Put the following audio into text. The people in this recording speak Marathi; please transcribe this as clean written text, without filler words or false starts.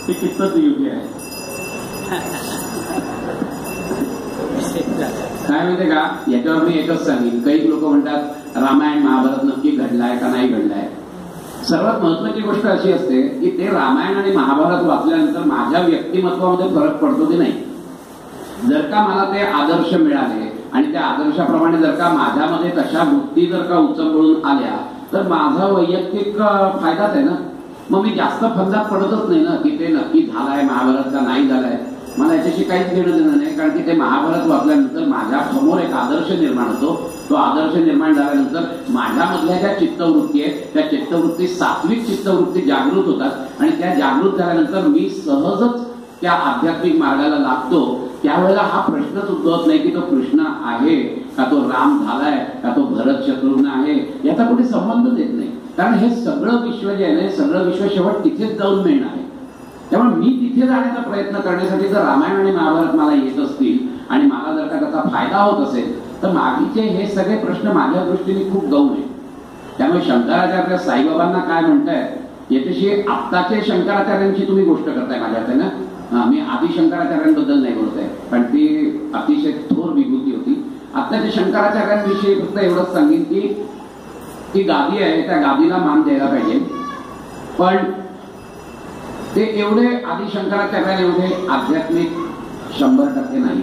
ते कितपत योग्य आहे? काय माहितीये का, याच्यावर मी एकच सांगेन. काही लोक म्हणतात रामायण महाभारत नक्की घडलाय का नाही घडलाय. सर्वात महत्वाची गोष्ट अशी असते की ते रामायण आणि महाभारत वाचल्यानंतर माझ्या व्यक्तिमत्वामध्ये फरक पडतो की नाही. जर का मला ते आदर्श मिळाले आणि त्या आदर्शाप्रमाणे जर का माझ्यामध्ये तशा वृत्ती जर का उचंबळून आल्या तर माझा वैयक्तिक फायदाच आहे ना. मग मी जास्त फंदात पडतच नाही ना की ते नक्की झालाय महाभारत का नाही झालाय. मला याच्याशी काहीच घेणं देणं नाही, कारण की ते महाभारत वाचल्यानंतर माझ्या समोर एक आदर्श निर्माण होतो. तो आदर्श निर्माण झाल्यानंतर माझ्यामधल्या ज्या चित्तवृत्ती आहेत त्या चित्तवृत्ती सात्विक चित्तवृत्ती जागृत होतात आणि त्या जागृत झाल्यानंतर मी सहजच त्या आध्यात्मिक मार्गाला लागतो. त्यावेळेला हा प्रश्नच उद्भवत नाही की तो कृष्ण आहे का, तो राम झालाय का, तो भरत शत्रुघ्न आहे, याचा कुठे संबंधच येत नाही. कारण हे सगळं विश्व जे आहे ना, सगळं विश्व शेवट तिथेच जाऊन मिळणार आहे. त्यामुळे मी तिथे जाण्याचा प्रयत्न करण्यासाठी जर रामायण आणि महाभारत मला येत असतील आणि मला जर का त्याचा फायदा होत असेल तर मागीचे हे सगळे प्रश्न माझ्या दृष्टीने खूप गौण आहेत. त्यामुळे शंकराचार्य साईबाबांना काय म्हणतायत याच्याशी आत्ताचे शंकराचार्यांची तुम्ही गोष्ट करताय माझ्या हाते ना. मी आधी शंकराचार्यांबद्दल नाही बोलत आहे, पण ती अतिशय थोर विभूती होती. आत्ताच्या शंकराचार्यांविषयी फक्त एवढंच सांगेन की ती गादी आहे, त्या गादीला मान द्यायला पाहिजे. पण ते एवढे आधी शंकराचार्य एवढे आध्यात्मिक 100% नाही.